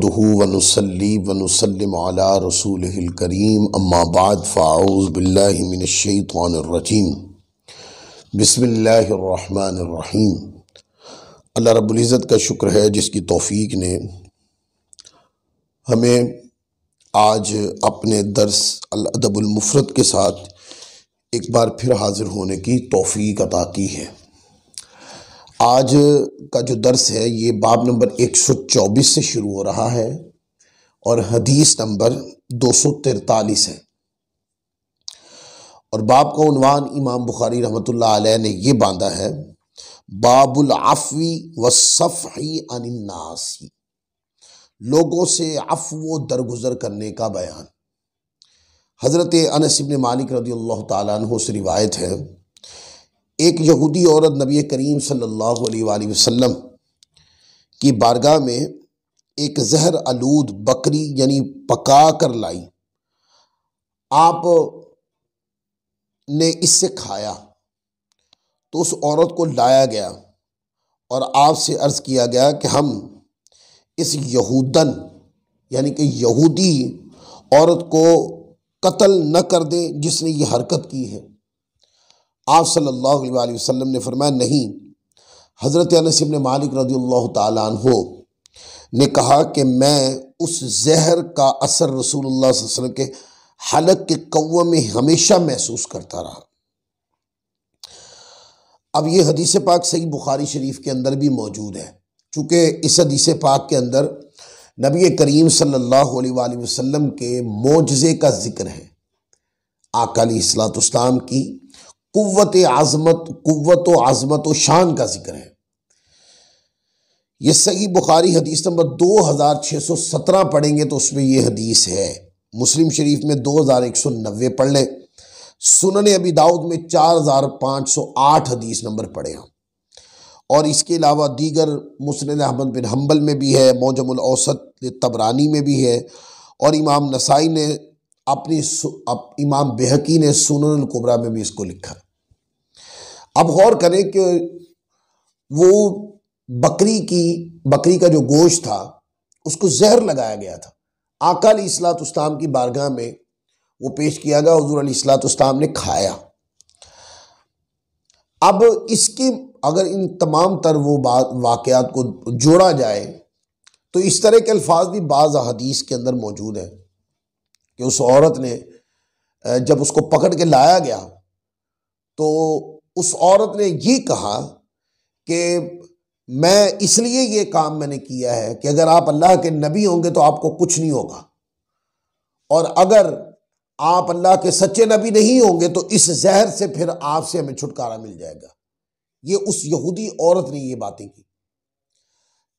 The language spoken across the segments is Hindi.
नहमदुहु व नुसल्ली व नुसल्लिम अला रसूलिहिल करीम अम्मा बाद फ़अऊज़ु बिल्लाहि मिनश शैतानिर रजीम बिस्मिल्लाहिर रहमानिर रहीम। अल्लाह रब्बुल इज़्ज़त का शुक्र है जिसकी तौफ़ीक ने हमें आज अपने दर्स अल अदबुल मुफ़रद के साथ एक बार फिर हाज़िर होने की तौफ़ीक अता की है। आज का जो दर्स है ये बाब नंबर 124 से शुरू हो रहा है और हदीस नंबर 243 है और बाब का उन्वान इमाम बुखारी रहमतुल्लाह अलैह ने ये बांधा है, बाबुल अफ़्वी व सफ़ही अनिन नासी, लोगों से अफ़्व दरगुज़र करने का बयान। हज़रत अनस इब्न मालिक रज़ियल्लाहु ताला अन्हु से रिवायत है, एक यहूदी औरत नबी करीम सल्लल्लाहु अलैहि वसल्लम की बारगाह में एक जहर आलूद बकरी यानी पका कर लाई। आप ने इससे खाया तो उस औरत को लाया गया और आपसे अर्ज़ किया गया कि हम इस यहूदन यानी कि यहूदी औरत को कत्ल न कर दें जिसने ये हरकत की है। आप सल्लल्लाहु अलैहि वसल्लम ने फरमाया, नहीं। हज़रत अनस इब्न मालिक रज़ियल्लाहु ताला अन्हु ने कहा कि मैं उस जहर का असर रसूलुल्लाह सल्लल्लाहु अलैहि वसल्लम के हलक के कव्वे में हमेशा महसूस करता रहा। अब ये हदीस पाक सही बुखारी शरीफ के अंदर भी मौजूद है। चूँकि इस हदीस पाक के अंदर नबी करीम सल्लल्लाहु अलैहि वसल्लम के मोजज़े का जिक्र है, आका अलैहिस्सलाम की कुव्वत व आज़मत व शान का जिक्र है। ये सही बुखारी हदीस नंबर 2617 पढ़ेंगे तो उसमें ये हदीस है। मुस्लिम शरीफ में 2190 पढ़ लें। सुनन अबी दाऊद में 4508 हदीस नंबर पढ़े हैं और इसके अलावा दीगर मुस्नद अहमद बिन हम्बल में भी है, मौजमुल औसत तबरानी में भी है और इमाम नसाई ने इमाम बेहकी ने सुनन अल कुबरा में भी इसको लिखा। अब गौर करें कि वो बकरी का जो गोश्त था उसको जहर लगाया गया था। आका अलैहिस्सलाम की बारगाह में वो पेश किया गया, हुज़ूर अलैहिस्सलाम ने खाया। अब इसके अगर इन तमाम तर वो वाक़यात को जोड़ा जाए तो इस तरह के अल्फाज भी बाज़ हदीस के अंदर मौजूद है कि उस औरत ने जब उसको पकड़ के लाया गया तो उस औरत ने ये कहा कि मैं इसलिए ये काम मैंने किया है कि अगर आप अल्लाह के नबी होंगे तो आपको कुछ नहीं होगा, और अगर आप अल्लाह के सच्चे नबी नहीं होंगे तो इस जहर से फिर आपसे हमें छुटकारा मिल जाएगा। ये उस यहूदी औरत ने ये बातें की।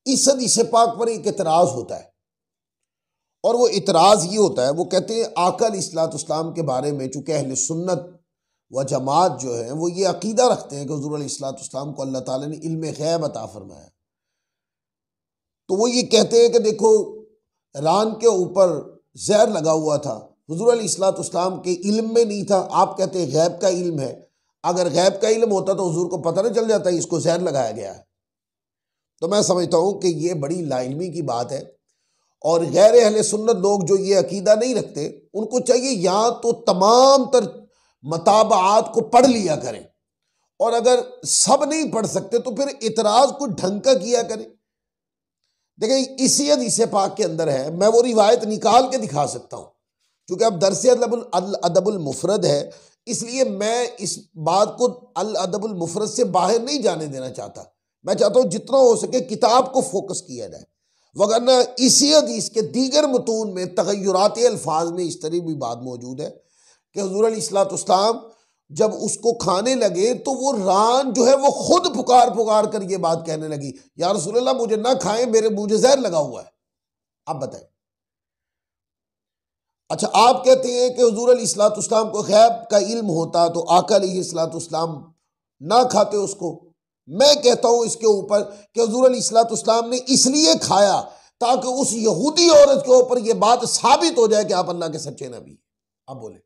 इस हदीस पाक पर एक इतराज़ होता है और वो इतराज़ ये होता है, वो कहते हैं आका अलैहिस्सलाम के बारे में चूँकि अहले सुन्नत व जमात जो है वो ये अकीदा रखते हैं कि हुज़ूर अलैहिस्सलाम को अल्लाह ताला ने इल्म गैब अता फरमाया, तो वो ये कहते हैं कि देखो रान के ऊपर जहर लगा हुआ था, हुज़ूर अलैहिस्सलाम के इल्म में नहीं था। आप कहते हैं गैब का इल्म है। अगर गैब का इल्म होता तो हुज़ूर को पता नहीं चल जाता इसको जहर लगाया गया है। तो मैं समझता हूँ कि ये बड़ी लाइल्मी की बात है और गैर अहले सुन्नत लोग जो ये अकीदा नहीं रखते उनको चाहिए या तो तमाम तर मताबात को पढ़ लिया करें और अगर सब नहीं पढ़ सकते तो फिर इतराज़ को ढंग का किया करें। देखिए इसी हदीस पाक के अंदर है, मैं वो रिवायत निकाल के दिखा सकता हूँ। क्योंकि अब दर्स अल अदबुल मुफरद है इसलिए मैं इस बात को अल अदबुल मुफरद से बाहर नहीं जाने देना चाहता। मैं चाहता हूँ जितना हो सके किताब को फोकस किया जाए, वगरना इसी हदीस के दीगर मतून में तगय्युरात अल्फाज में इस तरह भी बात मौजूद है कि हुज़ूर अलैहिस्सलाम जब उसको खाने लगे तो वो रान जो है वो खुद पुकार कर ये बात कहने लगी, या रसूलल्लाह मुझे ना खाएं, मुझे जहर लगा हुआ है। अब बताएं। अच्छा, आप कहते हैं कि हुज़ूर अलैहिस्सलाम को गैब का इल्म होता तो आका अलैहिस्सलाम ना खाते उसको। मैं कहता हूं इसके ऊपर कि हुज़ूर अलैहिस्सलाम ने इसलिए खाया ताकि उस यहूदी औरत के ऊपर यह बात साबित हो जाए कि आप अल्लाह के सच्चे नबी। अब बोले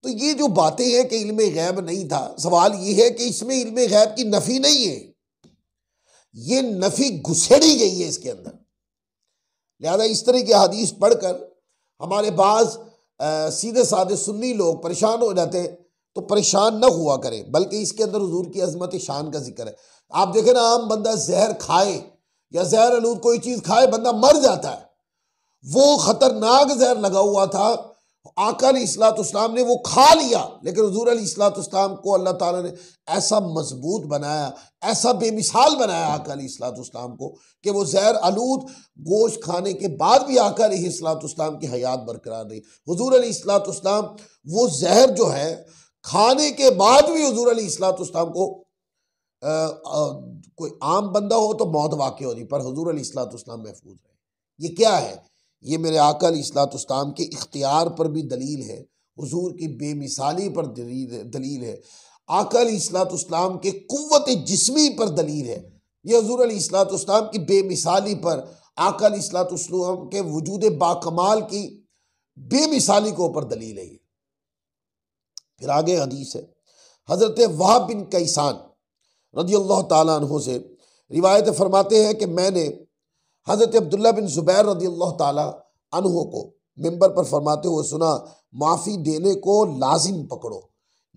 तो ये जो बातें हैं कि इल्म गैब नहीं था, सवाल ये है कि इसमें इल्म गैब की नफी नहीं है। ये नफी घुसेड़ी गई है इसके अंदर। लिहाजा इस तरह की हदीस पढ़कर हमारे पास सीधे साधे सुन्नी लोग परेशान हो जाते हैं, तो परेशान न हुआ करें, बल्कि इसके अंदर हुजूर की अजमत शान का जिक्र है। आप देखें ना, आम बंदा जहर खाए या जहर आलूद कोई चीज खाए, बंदा मर जाता है। वो खतरनाक जहर लगा हुआ था, आका अलैहिस्सलाम ने वो खा लिया, लेकिन हुजूर अलैहिस्सलाम को अल्लाह ताला ने ऐसा मजबूत बनाया, ऐसा बेमिसाल बनाया आका अलैहिस्सलाम को, कि वो जहर आलूद गोश्त खाने के बाद भी आका अलैहिस्सलाम की हयात बरकरार रही। हुजूर अलैहिस्सलाम वो जहर जो है खाने के बाद भी हुजूर अलैहिस्सलाम को कोई आम बंदा हो तो मौत वाक़ई होती, पर हुजूर अलैहिस्सलाम महफूज रहे। ये क्या है? ये मेरे आका अलैहिस्सलाम के इख्तियार पर भी दलील है, हुजूर की बेमिसाली पर दलील है, आका अलैहिस्सलाम के कुव्वत जिस्मी पर दलील है। ये हुजूर अलैहिस्सलाम की बेमिसाली पर, आका अलैहिस्सलाम के वजूद बाकमाल की बेमिसाली के ऊपर दलील है। फिर आगे हदीस है, हजरत वहाब बिन कैसान रदियल्लाहु ताला अन्हु से रिवायत फरमाते हैं कि मैंने हजरत अब्दुल्ला बिन जुबैर रदियल्लाहु ताला अन्हु को मिंबर पर फरमाते हुए सुना, माफ़ी देने को लाजिम पकड़ो,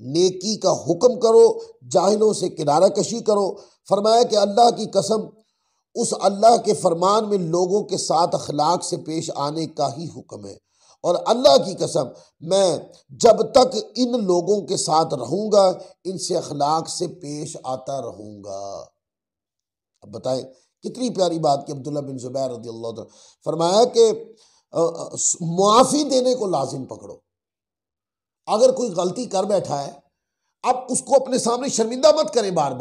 नेकी का हुक्म करो, जाहिलों से किनारा कशी करो। फरमाया कि अल्लाह की कसम, उस अल्लाह के फरमान में लोगों के साथ अखलाक से पेश आने का ही हुक्म है, और अल्लाह की कसम मैं जब तक इन लोगों के साथ रहूंगा इनसे अखलाक से पेश आता रहूंगा। अब बताएं कितनी प्यारी बात की अब्दुल्ला बिन जुबैर रदियल्लाहु अन्हु फरमाया कि मुआफ़ी देने को लाजिम पकड़ो। अगर कोई गलती कर बैठा है, अब उसको अपने सामने शर्मिंदा मत करें, बार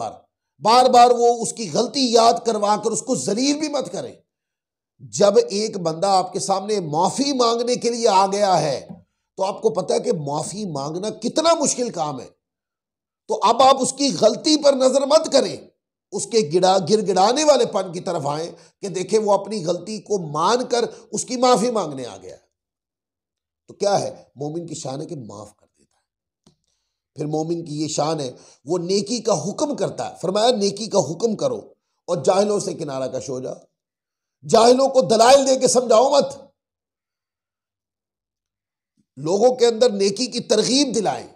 बार वो उसकी गलती याद करवा कर उसको जलील भी मत करें। जब एक बंदा आपके सामने माफी मांगने के लिए आ गया है, तो आपको पता है कि माफी मांगना कितना मुश्किल काम है, तो अब आप उसकी गलती पर नजर मत करें, उसके गिड़गिड़ाने वाले पन की तरफ आए कि देखें वो अपनी गलती को मानकर उसकी माफी मांगने आ गया। तो क्या है, मोमिन की शान है कि माफ कर देता है। फिर मोमिन की ये शान है, वो नेकी का हुक्म करता है। फरमाया नेकी का हुक्म करो और जाहिलों से किनारा कश हो जाओ। जाहिलों को दलाइल दे के समझाओ मत, लोगों के अंदर नेकी की तरगीब दिलाएं,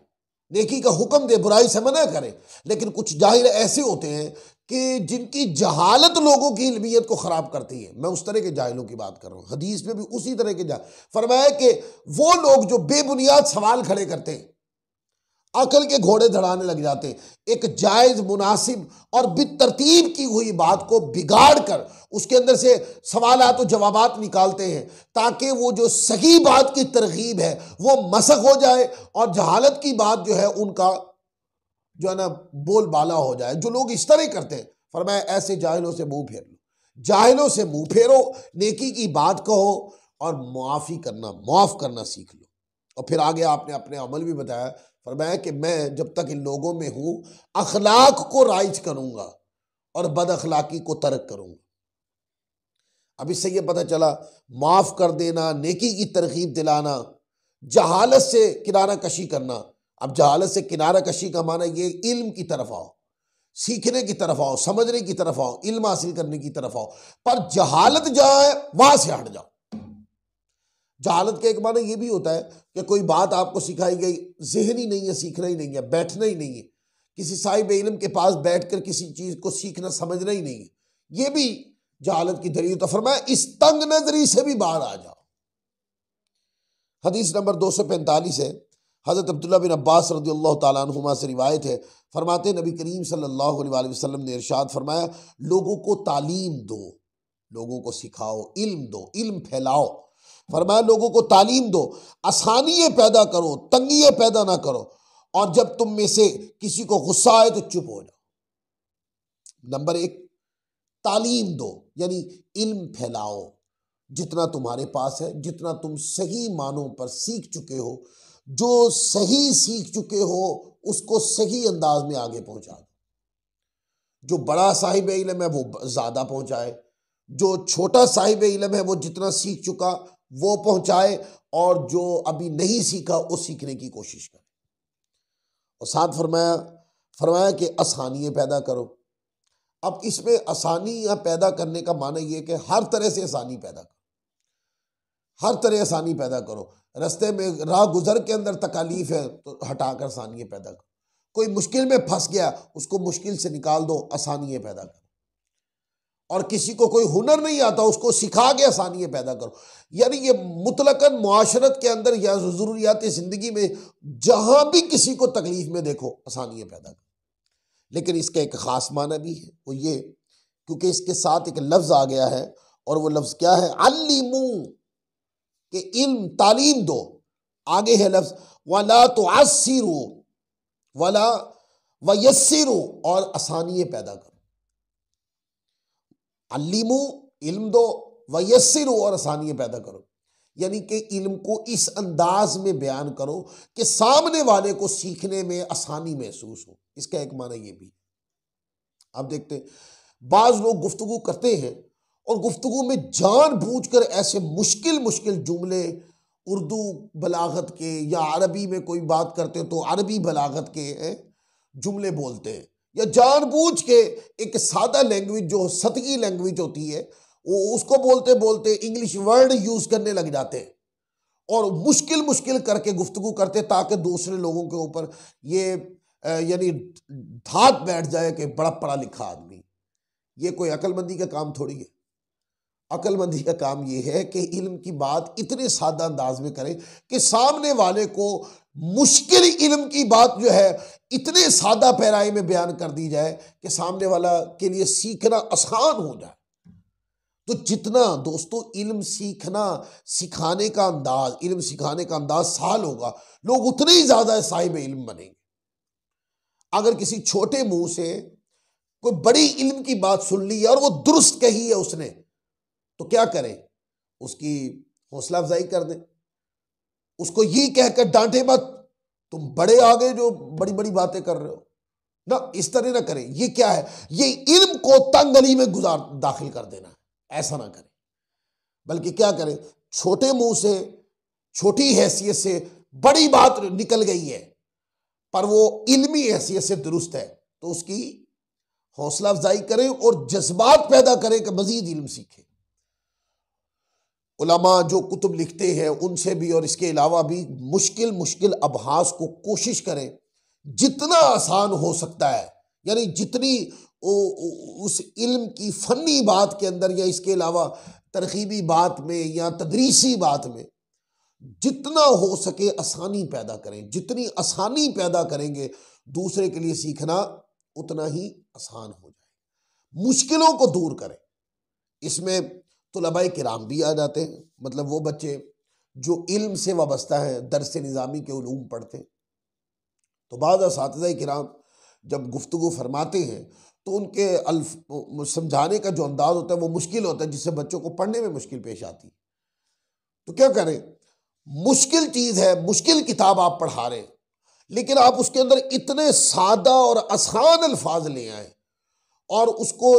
नेकी का हुक्म दे, बुराई से मना करें। लेकिन कुछ जाहिल ऐसे होते हैं कि जिनकी जहालत लोगों की इल्मियत को खराब करती है। मैं उस तरह के जाहिलों की बात कर रहा हूं, हदीस में भी उसी तरह के फरमाया कि वो लोग जो बेबुनियाद सवाल खड़े करते हैं, अकल के घोड़े धड़ाने लग जाते हैं, एक जायज मुनासिब और बेतरतीब की हुई बात को बिगाड़ कर उसके अंदर से सवालात और जवाबात निकालते हैं, ताकि वो जो सही बात की तरगीब है वो मसक हो जाए और जहालत की बात जो है उनका जो है ना बोलबाला हो जाए। जो लोग इस तरह करते हैं, फरमाया ऐसे जाहिलों से मुंह फेर लो, जाहिलों से मुंह फेरो, नेकी की बात कहो और मुआफ़ी करना, माफ़ करना सीख लो। और फिर आगे आपने अपने अमल भी बताया, फरमाया कि मैं जब तक इन लोगों में हूं अखलाक को राइज करूंगा और बद अखलाकी को तर्क करूंगा। अब इससे ये पता चला, माफ कर देना, नेकी की तरगीब दिलाना, जहालत से किनारा कशी करना। अब जहालत से किनारा कशी का माना ये इल्म की तरफ आओ, सीखने की तरफ आओ, समझने की तरफ आओ, इल्म हासिल करने की तरफ आओ, पर जहालत जहां है वहां से हट जाओ। जहालत का एक माना यह भी होता है कि कोई बात आपको सिखाई गई, ज़हन ही नहीं है, सीखना ही नहीं है, बैठना ही नहीं है, किसी साहिब इल्म के पास बैठकर किसी चीज़ को सीखना समझना ही नहीं है, यह भी जहालत की दलील। तो फरमाया इस तंग नजरी से भी बाहर आ जाओ। हदीस नंबर 245 है, हज़रत अब्दुल्ला बिन अब्बास रज़ियल्लाहु ताला अन्हुमा से रिवायत है, फरमाते नबी करीम सल्लल्लाहु अलैहि वसल्लम ने इरशाद फरमाया, लोगों को तालीम दो, लोगों को सिखाओ, इल्म दो, इल्म फैलाओ। फरमाया लोगों को तालीम दो, आसानियाँ पैदा करो, तंगियाँ पैदा ना करो, और जब तुम में से किसी को गुस्सा आए तो चुप हो जाओ। नंबर एक, तालीम दो, यानी इल्म फैलाओ, जितना तुम्हारे पास है, जितना तुम सही मानों पर सीख चुके हो, जो सही सीख चुके हो उसको सही अंदाज में आगे पहुंचा दो। जो बड़ा साहिब इल्म है वो ज्यादा पहुंचाए, जो छोटा साहिब इल्म है वो जितना सीख चुका वो पहुंचाए, और जो अभी नहीं सीखा वो सीखने की कोशिश करे। और साथ फरमाया कि आसानियाँ पैदा करो। अब इसमें आसानियां पैदा करने का माना यह कि हर तरह से आसानी पैदा करो, हर तरह आसानी पैदा करो। रास्ते में राह गुजर के अंदर तकालीफ है तो हटाकर आसानियां पैदा करो। कोई मुश्किल में फंस गया, उसको मुश्किल से निकाल दो, आसानियां पैदा करो। और किसी को कोई हुनर नहीं आता, उसको सिखा के आसानियां पैदा करो। यानी ये मुतलकन मुआशरत के अंदर या ज़रूरियात ज़िंदगी में जहां भी किसी को तकलीफ में देखो, आसानियां पैदा करो। लेकिन इसका एक ख़ास माना भी है, वो ये क्योंकि इसके साथ एक लफ्ज़ आ गया है, और वो लफ्ज़ क्या है? अल्लिमू, के इल्म तालीम दो। आगे है लफ्ज़ वला तुअस्सिरू, वला वयस्सिरू, और आसानियां पैदा करो। अल्लिमू इल्म दो, वयस्सिरू और आसानियां पैदा करो। यानी कि इल्म को इस अंदाज में बयान करो कि सामने वाले को सीखने में आसानी महसूस हो। इसका एक माना ये भी। आप देखते हैं बाज लोग गुफ्तगू करते हैं और गुफ्तगू में जानबूझकर ऐसे मुश्किल मुश्किल जुमले उर्दू बलागत के या अरबी में कोई बात करते हो तो अरबी बलागत के जुमले बोलते हैं, या जानबूझ के एक सादा लैंग्वेज जो सतही लैंग्वेज होती है वो उसको बोलते बोलते इंग्लिश वर्ड यूज करने लग जाते हैं और मुश्किल मुश्किल करके गुफ्तगू करते ताकि दूसरे लोगों के ऊपर ये यानी धात बैठ जाए कि बड़ा पढ़ा लिखा आदमी। ये कोई अक्लमंदी का काम थोड़ी है। अक्लमंदी का काम ये है कि इल्म की बात इतने सादा अंदाज में करें कि सामने वाले को मुश्किल इल्म की बात जो है इतने सादा पैराई में बयान कर दी जाए कि सामने वाला के लिए सीखना आसान हो जाए। तो जितना दोस्तों इल्म सीखना सिखाने का अंदाज, इल्म सिखाने का अंदाज साल होगा, लोग उतने ही ज्यादा साहिब इल्म बनेंगे। अगर किसी छोटे मुंह से कोई बड़ी इल्म की बात सुन ली है और वो दुरुस्त कही है उसने, तो क्या करें? उसकी हौसला अफजाई कर दें, उसको ये कहकर डांटे मत तुम बड़े आ गए जो बड़ी बड़ी बातें कर रहे हो ना, इस तरह ना करें। ये क्या है? ये इल्म को तंग गली में दाखिल कर देना, ऐसा ना करें। बल्कि क्या करें? छोटे मुंह से छोटी हैसियत से बड़ी बात निकल गई है पर वो इल्मी हैसियत से दुरुस्त है, तो उसकी हौसला अफजाई करें और जज्बात पैदा करें कि मजीद इल्म सीखें। उलमा जो कुतुब लिखते हैं उनसे भी और इसके अलावा भी मुश्किल मुश्किल अबहास को कोशिश करें जितना आसान हो सकता है, यानी जितनी उस इल्म की फनी बात के अंदर या इसके अलावा तरकीबी बात में या तदरीसी बात में जितना हो सके आसानी पैदा करें। जितनी आसानी पैदा करेंगे दूसरे के लिए सीखना उतना ही आसान हो जाएगा। मुश्किलों को दूर करें। इसमें तुलबाए किराम भी आ जाते हैं, मतलब वो बच्चे जो इल्म से वाबस्ता है, दर्स निज़ामी के उलूम पढ़ते हैं। तो बाद असातिज़ा किराम जब गुफ्तगू फरमाते हैं तो उनके समझाने का जो अंदाज़ होता है वो मुश्किल होता है, जिससे बच्चों को पढ़ने में मुश्किल पेश आती है। तो क्या करें? मुश्किल चीज़ है, मुश्किल किताब आप पढ़ा रहे हैं, लेकिन आप उसके अंदर इतने सादा और आसान अल्फाज ले आए और उसको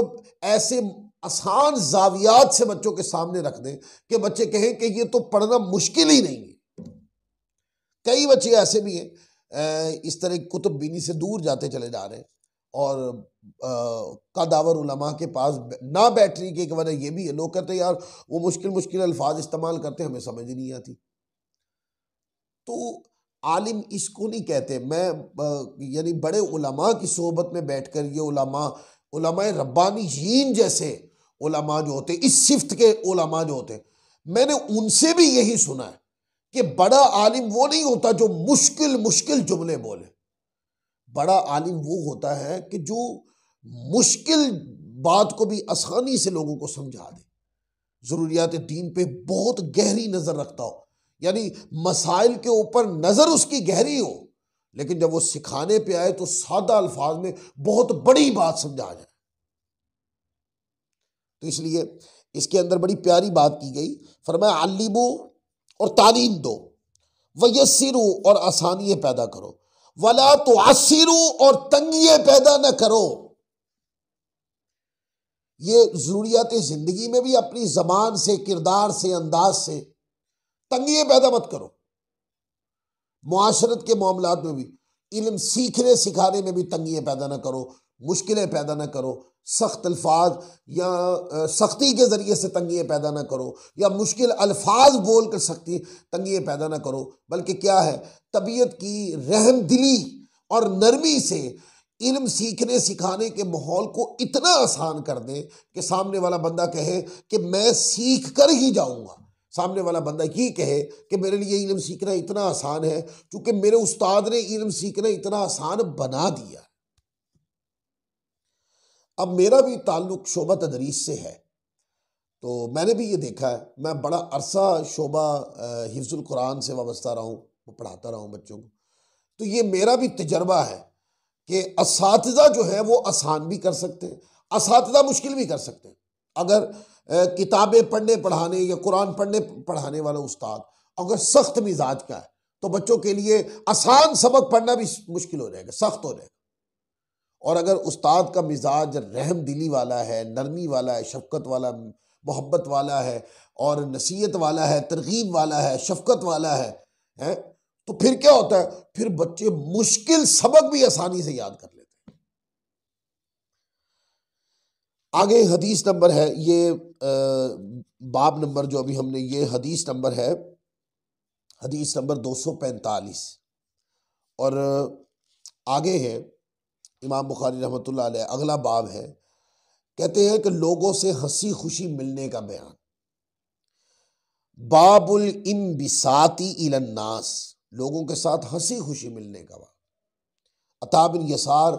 ऐसे आसान जावियात से बच्चों के सामने रख दें कि बच्चे कहें कि ये तो पढ़ना मुश्किल ही नहीं है। कई बच्चे ऐसे भी हैं इस तरह कुतुब बीनी से दूर जाते चले जा रहे हैं और कदावर उलमा के पास ना बैठने की एक वजह यह भी है, लोग कहते हैं यार वो मुश्किल मुश्किल अल्फाज इस्तेमाल करते हैं, हमें समझ ही नहीं आती। तो आलिम इसको नहीं कहते। मैं यानी बड़े उलमा की सोहबत में बैठकर ये उलमाए रब्बानीयीन जैसे उलमा जो होते, इस सिफ्त के उलमा जो होते, मैंने उनसे भी यही सुना है कि बड़ा आलिम वो नहीं होता जो मुश्किल मुश्किल जुमले बोले। बड़ा आलिम वो होता है कि जो मुश्किल बात को भी आसानी से लोगों को समझा दे, ज़रूरियात दीन पे बहुत गहरी नज़र रखता हो, यानी मसाइल के ऊपर नज़र उसकी गहरी हो, लेकिन जब वो सिखाने पे आए तो सादा अल्फाज में बहुत बड़ी बात समझा जाए। तो इसलिए इसके अंदर बड़ी प्यारी बात की गई, फरमाया अल्लिमू और तालीम दो, वयस्सिरू और आसानियाँ पैदा करो, वला तुअस्सिरू और तंगियाँ पैदा न करो। ये ज़रूरियात ज़िंदगी में भी अपनी ज़बान से, किरदार से, अंदाज से तंगियाँ पैदा मत करो। मुआशरत के मामलात में भी, इल्म सीखने सिखाने में भी तंगियाँ पैदा ना करो। मुश्किलें पैदा ना करो, सख्त अल्फाज या सख्ती के ज़रिए से तंगियाँ पैदा ना करो, या मुश्किल अल्फाज बोल कर सख्ती तंगियाँ पैदा ना करो, बल्कि क्या है, तबीयत की रहम दिली और नरमी से इल्म सीखने सिखाने के माहौल को इतना आसान कर दें कि सामने वाला बंदा कहे कि मैं सीख कर ही जाऊँगा। सामने वाला बंदा ये कहे कि मेरे लिए इल्म सीखना इतना आसान है क्योंकि मेरे उस्ताद ने इल्म सीखना इतना आसान बना दिया। अब मेरा भी ताल्लुक शोबा तदरीस से है, तो मैंने भी ये देखा है। मैं बड़ा अरसा शोबा हिफ्ज़ुल कुरान से वाबस्ता रहा हूँ, वो पढ़ाता रहा हूँ बच्चों को। तो ये मेरा भी तजर्बा है कि असातिज़ा जो है वो आसान भी कर सकते हैं, असातिज़ा मुश्किल भी कर सकते हैं। अगर किताबें पढ़ने पढ़ाने या कुरान पढ़ने पढ़ाने वाला उस्ताद अगर सख्त मिजाज का है तो बच्चों के लिए आसान सबक पढ़ना भी मुश्किल हो जाएगा, सख्त हो जाएगा। और अगर उस्ताद का मिजाज रहम दिली वाला है, नरमी वाला है, शफकत वाला, मोहब्बत वाला है और नसीहत वाला है, तरगीब वाला है, शफकत वाला है, तो फिर क्या होता है, फिर बच्चे मुश्किल सबक भी आसानी से याद कर लेते हैं। आगे हदीस नंबर है ये बाब नंबर जो अभी हमने, ये हदीस नंबर है, हदीस नंबर 245 और आगे है इमाम बुखारी रहमतुल्लाह अलैह, अगला बाब है। कहते हैं कि लोगों से हंसी खुशी मिलने का बयान। बाबुल इंबिसाती इलन्नास, लोगों के साथ हंसी खुशी मिलने का बाब। अता बिन यसार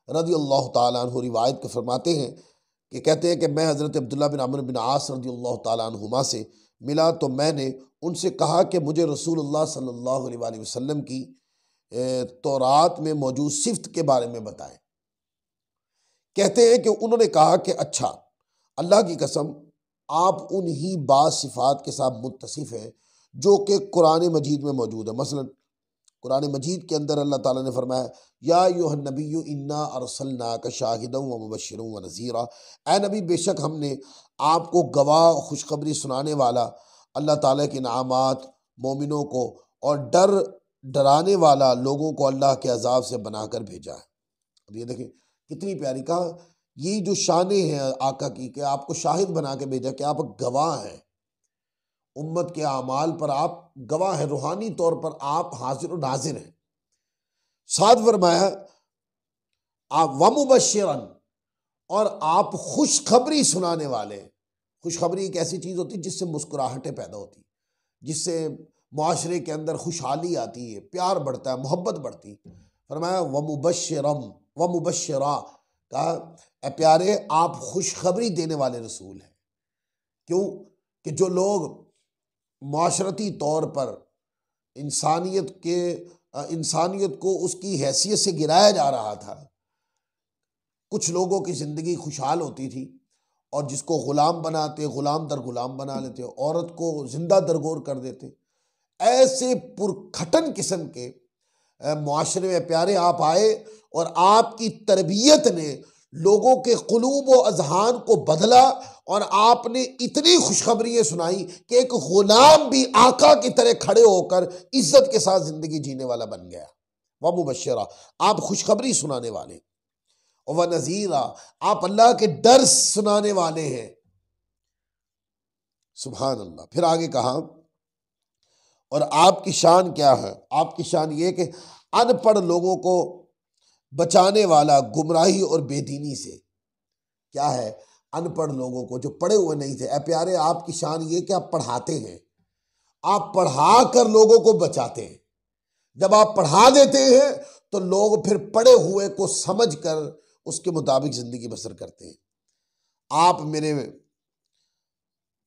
रज़ी अल्लाह ताला अन्हु रिवायत के फरमाते हैं कि कहते हैं कि मैं हज़रत अब्दुल्लाह बिन अमर बिन आस रज़ी अल्लाह ताला अन्हुमा से मिला तो मैंने उनसे कहा कि मुझे रसूलुल्लाह सल्लल्लाहु अलैहि वसल्लम की तौरात में मौजूद सिफ्त के बारे में बताएं। कहते हैं कि उन्होंने कहा कि अच्छा, अल्लाह की कसम आप उन्हीं बाज़ सिफ़ात के साथ मुत्तसिफ़ हैं जो कि कुरान मजीद में मौजूद है। मसलन कुरान मजीद के अंदर अल्लाह ताला ने फरमाया, या अय्युहन नबिय्यु इन्ना अरसलनाका शाहिदन व मुबश्शिरन व नज़ीरा, ए नबी बेशक हमने आपको गवाह खुशखबरी सुनाने वाला, अल्लाह ताला के इनामात मोमिनों को और डर डराने वाला लोगों को अल्लाह के अजाब से बनाकर भेजा है। अब ये देखें कितनी प्यारी, कहा ये जो शाने हैं आका की कि आपको शाहिद बना के भेजा, कि आप गवाह हैं, उम्मत के आमाल पर आप गवाह हैं, रूहानी तौर पर आप हाजिर और नाजिर हैं। साथ फरमाया आप वमुबश्शिरन, और आप खुशखबरी सुनाने वाले। खुशखबरी एक ऐसी चीज़ होती है जिससे मुस्कुराहटें पैदा होती, जिससे मुआशरे के अंदर खुशहाली आती है, प्यार बढ़ता है, मोहब्बत बढ़ती। फरमाया वमुबश्शिरम वमुबश्शिरा, कहा ए प्यारे आप खुशखबरी देने वाले रसूल हैं। क्यों कि जो लोग माशरती तौर पर इंसानियत को उसकी हैसियत से गिराया जा रहा था, कुछ लोगों की ज़िंदगी खुशहाल होती थी और जिसको ग़ुलाम बनाते, ग़ुलाम दर ग़ुलाम बना लेते, औरत को जिंदा दरगोर कर देते, ऐसे पुरखटन किस्म के मुआशरे में प्यारे आप आए और आपकी तरबियत ने लोगों के क़ुलूब व अज़हान को बदला और आपने इतनी खुशखबरियाँ सुनाई कि एक ग़ुलाम भी आका की तरह खड़े होकर इज्जत के साथ ज़िंदगी जीने वाला बन गया। व मुबश्शिरा, आप खुशखबरी सुनाने वाले, व नज़ीरा, आप अल्लाह के डर सुनाने वाले हैं। सुभान अल्लाह। फिर आगे कहा और आपकी शान क्या है, आपकी शान ये कि अनपढ़ लोगों को बचाने वाला गुमराही और बेदीनी से। क्या है, अनपढ़ लोगों को, जो पढ़े हुए नहीं थे, ए प्यारे आपकी शान ये कि आप पढ़ाते हैं, आप पढ़ा कर लोगों को बचाते हैं। जब आप पढ़ा देते हैं तो लोग फिर पढ़े हुए को समझ कर उसके मुताबिक ज़िंदगी बसर करते हैं। आप मेरे,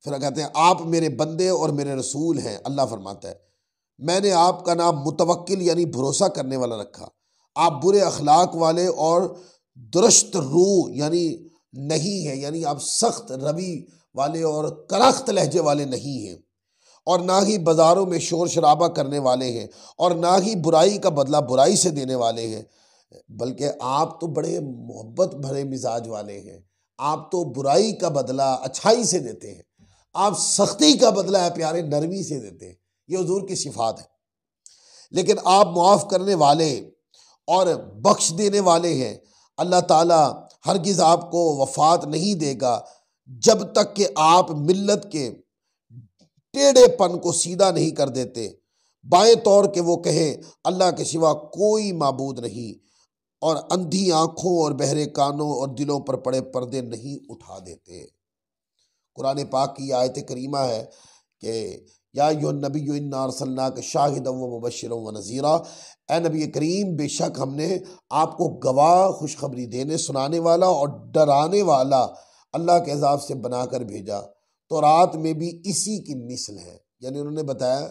फिर कहते हैं आप मेरे बंदे और मेरे रसूल हैं। अल्लाह फरमाता है मैंने आपका नाम मुतवक्किल यानी भरोसा करने वाला रखा। आप बुरे अखलाक वाले और दुरुस्त रूह यानी नहीं है, यानी आप सख्त रवि वाले और करख्त लहजे वाले नहीं हैं, और ना ही बाज़ारों में शोर शराबा करने वाले हैं, और ना ही बुराई का बदला बुराई से देने वाले हैं, बल्कि आप तो बड़े मोहब्बत भरे मिजाज वाले हैं। आप तो बुराई का बदला अच्छाई से देते हैं, आप सख्ती का बदला है प्यारे नरमी से देते हैं। ये हुजूर की सिफात है। लेकिन आप मुआफ़ करने वाले और बख्श देने वाले हैं। अल्लाह ताला हरगिज़ आपको वफ़ात नहीं देगा जब तक कि आप मिल्लत के टेढ़ेपन को सीधा नहीं कर देते, बाएं तौर के वो कहें अल्लाह के सिवा कोई माबूद नहीं, और अंधी आंखों और बहरे कानों और दिलों पर पड़े पर्दे नहीं उठा देते। कुरान पाक की आयत करीमा है कि या यो नबी इन्ना अरसलनाक शाहिदन व मुबश्शिरन व नज़ीरा, ए नबी करीम बेशक हमने आपको गवाह, खुशखबरी देने सुनाने वाला और डराने वाला अल्लाह के अज़ाब से बनाकर भेजा। तो रात में भी इसी की मिसल है, यानी उन्होंने बताया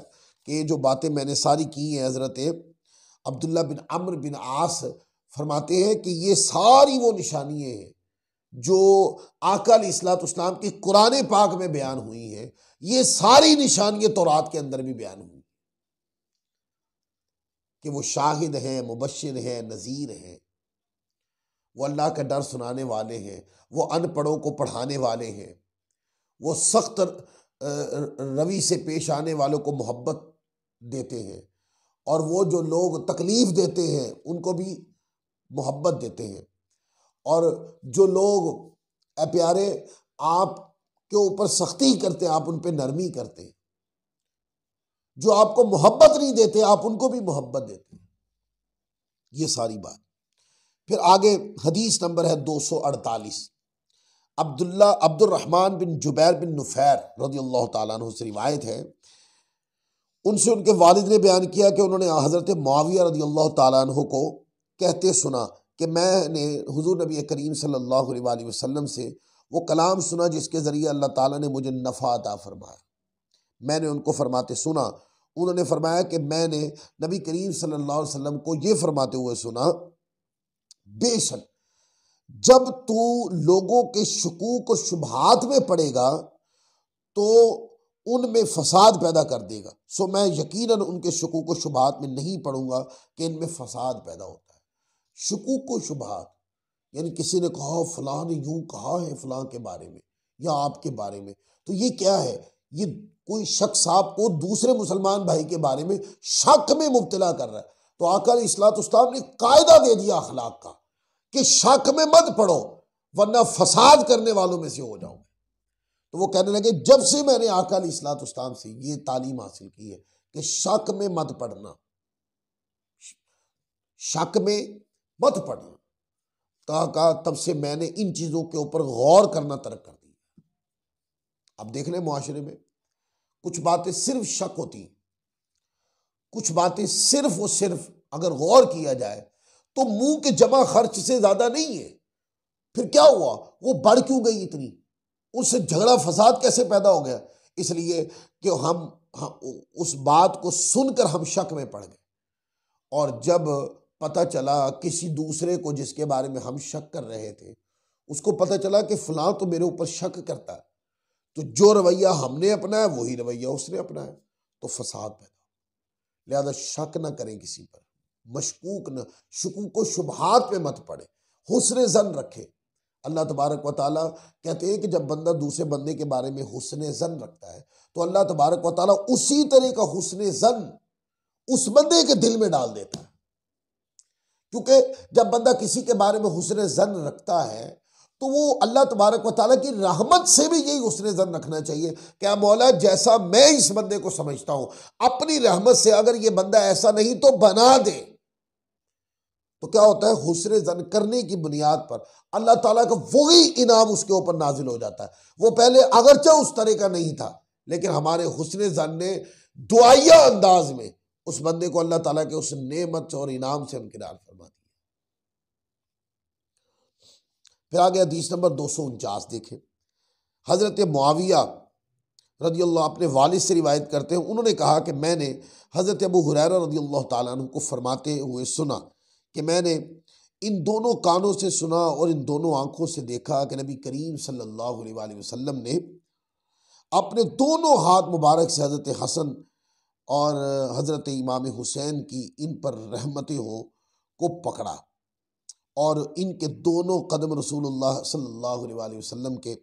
कि जो बातें मैंने सारी की हैं, हज़रत अब्दुल्ला बिन अम्र बिन आस फरमाते हैं कि ये सारी वो निशानियाँ हैं जो आका अलैहिस्सलाम की कुरान पाक में बयान हुई हैं, ये सारी निशानियाँ तौरात के अंदर भी बयान हुई कि वो शाहिद हैं, मुबश्शिर हैं, नज़ीर हैं, वो अल्लाह का डर सुनाने वाले हैं, वो अनपढ़ों को पढ़ाने वाले हैं, वो सख्त रवि से पेश आने वालों को मोहब्बत देते हैं, और वो जो लोग तकलीफ़ देते हैं उनको भी मोहब्बत देते हैं, और जो लोग ए प्यारे आपके ऊपर सख्ती करते हैं आप उन पर नरमी करते हैं, जो आपको मोहब्बत नहीं देते आप उनको भी मोहब्बत देते हैं। ये सारी बात। फिर आगे हदीस नंबर है 248। अब्दुर्रहमान बिन जुबैर बिन नुफैर रज़ियल्लाहु ताला अन्हु से रिवायत है, उनसे उनके वालिद ने बयान किया कि उन्होंने हज़रत मुआविया रज़ियल्लाहु ताला अन्हु को कहते सुना कि मैंने हुज़ूर नबी करीम सल्लल्लाहु अलैहि वसल्लम से वो कलाम सुना जिसके ज़रिए अल्लाह ताला ने मुझे नफ़ा अता फरमाया। मैंने उनको फरमाते सुना, उन्होंने फरमाया कि मैंने नबी करीम सल्लल्लाहु अलैहि वसल्लम को ये फरमाते हुए सुना, बेशक जब तू लोगों के शकूक और शुबहात में पड़ेगा तो उनमें फसाद पैदा कर देगा, सो मैं यकीनन उनके शकूक और शुबहात में नहीं पड़ूंगा कि इनमें फसाद पैदा होता है। शकूक और शुबहात यानी किसी ने कहा फलां ने यूं कहा है फलां के बारे में या आपके बारे में, तो ये क्या है, ये कोई शख्स आपको दूसरे मुसलमान भाई के बारे में शक में मुब्तला कर रहा है। तो आका अलैहिस्सलाम ने कायदा दे दिया अखलाक का कि शक में मत पड़ो वरना फसाद करने वालों में से हो जाओगे। तो वो कहने लगे जब से मैंने आका अलैहिस्सलाम से ये तालीम हासिल की है कि शक में मत पड़ना, शक में मत पड़ना, कहा तब से मैंने इन चीजों के ऊपर गौर करना तर्क कर दिया। अब देख लें मुआशरे में कुछ बातें सिर्फ शक होती, कुछ बातें सिर्फ और सिर्फ अगर गौर किया जाए तो मुंह के जमा खर्च से ज्यादा नहीं है। फिर क्या हुआ, वो बढ़ क्यों गई इतनी, उससे झगड़ा फसाद कैसे पैदा हो गया, इसलिए कि हम उस बात को सुनकर हम शक में पड़ गए, और जब पता चला किसी दूसरे को जिसके बारे में हम शक कर रहे थे उसको पता चला कि फलां तो मेरे ऊपर शक करता है, तो जो रवैया हमने अपनाया वही रवैया उसने अपनाया, तो फसाद पैदा। लिहाजा शक ना करें किसी पर, मशकूक न शकूक शुबहात पे मत पड़े, हुस्न ज़न रखे। अल्लाह तबारक व ताला कहते हैं कि जब बंदा दूसरे बंदे के बारे में हुस्न ज़न रखता है तो अल्लाह तबारक व ताला उसी तरह का हुस्न ज़न उस बंदे के दिल में डाल देता है। क्योंकि जब बंदा किसी के बारे में हुस्न ज़न रखता है तो वो अल्लाह तबारक व ताला की रहमत से भी यही हुस्न ज़न रखना चाहिए, क्या मौला जैसा मैं इस बंदे को समझता हूं अपनी रहमत से अगर ये बंदा ऐसा नहीं तो बना दे, तो क्या होता है हुस्न ज़न करने की बुनियाद पर अल्लाह ताला का वही इनाम उसके ऊपर नाजिल हो जाता है। वो पहले अगरचे उस तरह का नहीं था लेकिन हमारे हुस्न ज़न ने दुआया अंदाज में उस बंदे को अल्लाह ताला के उस नेमत और इनाम से इनकिरार फरमा दिया। फिर आगे हदीस नंबर 249 देखें। हजरत मुआविया रज़ियल्लाहु अपने वालिद से रिवायत करते हैं, उन्होंने कहा कि मैंने हजरत अबू हुरैरा रज़ियल्लाहु ताला अन्हु को फरमाते हुए सुना कि मैंने इन दोनों कानों से सुना और इन दोनों आंखों से देखा कि नबी करीम सल्लल्लाहु अलैहि वसल्लम ने अपने दोनों हाथ मुबारक से हजरत हसन और हजरत इमाम हुसैन की इन पर रहमतें हो को पकड़ा और इनके दोनों कदम रसूलुल्लाह सल्लल्लाहु अलैहि वसल्लम के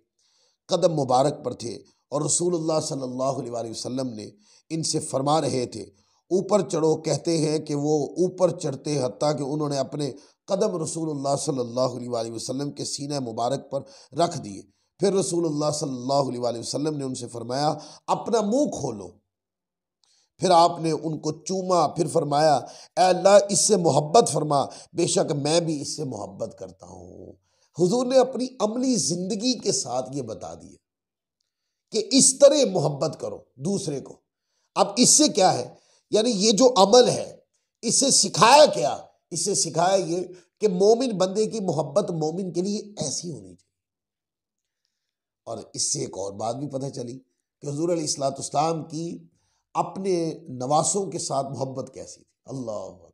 कदम मुबारक पर थे और रसूलुल्लाह सल्लल्लाहु अलैहि वसल्लम ने इनसे फरमा रहे थे ऊपर चढ़ो। कहते हैं कि वो ऊपर चढ़ते हत्ता कि उन्होंने अपने कदम रसूलुल्लाह सल्लल्लाहु अलैहि वसल्लम के सीने मुबारक पर रख दिए। फिर रसूलुल्लाह सल्लल्लाहु अलैहि वसल्लम ने उनसे फरमाया, अपना मुंह खोलो। फिर आपने उनको चूमा, फिर फरमाया, ऐ अल्लाह इससे मोहब्बत फरमा, बेशक मैं भी इससे मोहब्बत करता हूँ। हुजूर ने अपनी अमली ज़िंदगी के साथ ये बता दिया कि इस तरह मोहब्बत करो दूसरे को। अब इससे क्या है, यानी ये जो अमल है इससे सिखाया क्या? इससे सिखाया ये कि मोमिन बंदे की मोहब्बत मोमिन के लिए ऐसी होनी चाहिए। और इससे एक और बात भी पता चली कि हुजूर अलैहिस्सलाम की अपने नवासों के साथ मोहब्बत कैसी थी। अल्लाह अकबर।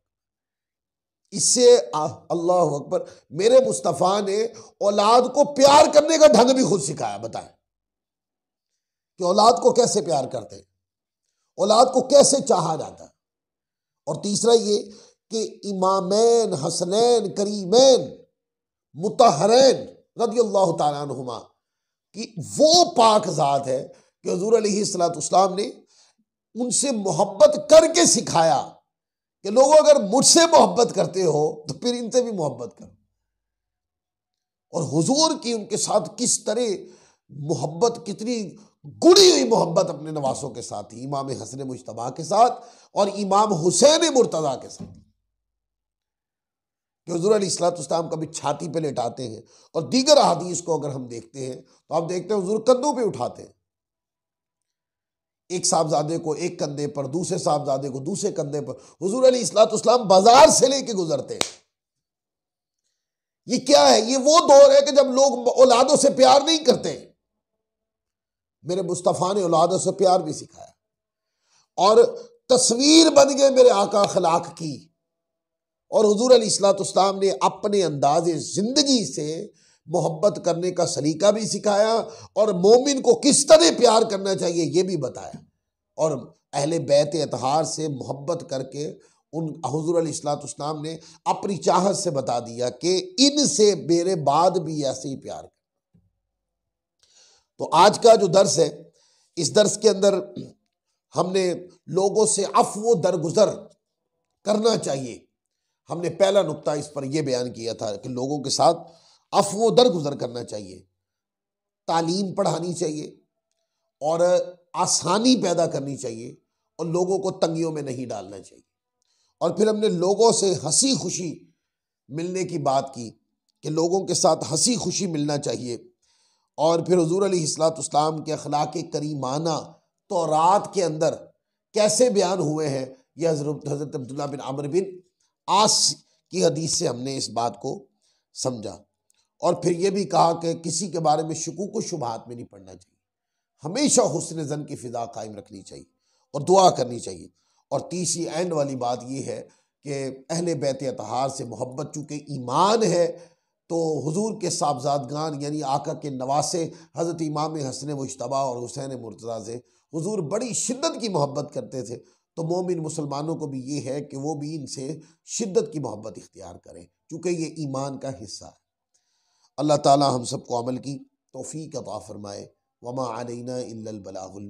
इससे अल्लाह अकबर, मेरे मुस्तफ़ा ने औलाद को प्यार करने का ढंग भी खुद सिखाया। बताएं कि औलाद को कैसे प्यार करते हैं, औलाद को कैसे चाहा जाता है। और तीसरा ये कि इमामैन हसनैन करीमैन मुतहरैन रदियल्लाहु ताला अन्हुमा कि वो पाक ज़ात है कि हुजूर अलैहिस्सलाम ने उनसे मोहब्बत करके सिखाया कि लोगों अगर मुझसे मोहब्बत करते हो तो फिर इनसे भी मोहब्बत करो। और हुजूर की उनके साथ किस तरह मोहब्बत, कितनी गुड़ी हुई मोहब्बत अपने नवासों के साथ थी, इमाम हसन मुज्तबा के साथ और इमाम हुसैन मुर्तज़ा के साथ। कि हुजूर अलैहिस्सलाम कभी छाती पे लेटाते हैं और दीगर हदीस को अगर हम देखते हैं तो आप देखते हैं हुजूर कंधों पे उठाते हैं, एक साहबजादे को एक कंधे पर, दूसरे साहबजादे को दूसरे कंधे पर। हुजूर अलैहिस्सलाम बाजार से लेके गुजरते हैं। ये क्या है? ये वो दौर है कि जब लोग औलादों से प्यार नहीं करते। मेरे मुस्तफ़ा ने औलादों से प्यार भी सिखाया और तस्वीर बन गए मेरे आका अखलाक की। और हुजूर अलैहिस्सलाम ने अपने अंदाज़े ज़िंदगी से मोहब्बत करने का सलीका भी सिखाया और मोमिन को किस तरह प्यार करना चाहिए ये भी बताया। और अहले बैत अतहार से मोहब्बत करके उन हुजूर अलैहिस्सलाम ने अपनी चाहत से बता दिया कि इनसे मेरे बाद भी ऐसे ही प्यार कर। तो आज का जो दर्स है, इस दर्स के अंदर हमने लोगों से अफ़्व दरगुजर करना चाहिए। हमने पहला नुक्ता इस पर यह बयान किया था कि लोगों के साथ अफ़्व दरगुजर करना चाहिए, तालीम पढ़ानी चाहिए और आसानी पैदा करनी चाहिए और लोगों को तंगियों में नहीं डालना चाहिए। और फिर हमने लोगों से हंसी खुशी मिलने की बात की कि लोगों के साथ हंसी खुशी मिलना चाहिए। और फिर हुजूर अलैहिस्सलाम के अखलाक करीमाना तौरात के अंदर कैसे बयान हुए हैं, यह हज़रत अब्दुल्लाह बिन अम्र बिन आस की हदीस से हमने इस बात को समझा। और फिर यह भी कहा कि किसी के बारे में शुकूक व शुबहात में नहीं पड़ना चाहिए, हमेशा हुस्न ज़न की फ़िज़ा कायम रखनी चाहिए और दुआ करनी चाहिए। और तीसरी एंड वाली बात यह है कि अहले बैत अतहार से मोहब्बत चूँकि ईमान है, तो हुजूर के साहबजादगान यानी आका के नवासे हज़रत इमाम हसन मुज्तबा और हुसैन मुर्तज़ा से हुजूर बड़ी शिद्दत की मोहब्बत करते थे। तो मोमिन मुसलमानों को भी ये है कि वो भी इनसे शिद्दत की मोहब्बत इख्तियार करें, चूँकि ये ईमान का हिस्सा है। अल्लाह ताला हम सबको अमल की तौफीक अता फरमाए। वमा अलैना इल्लल बलागुल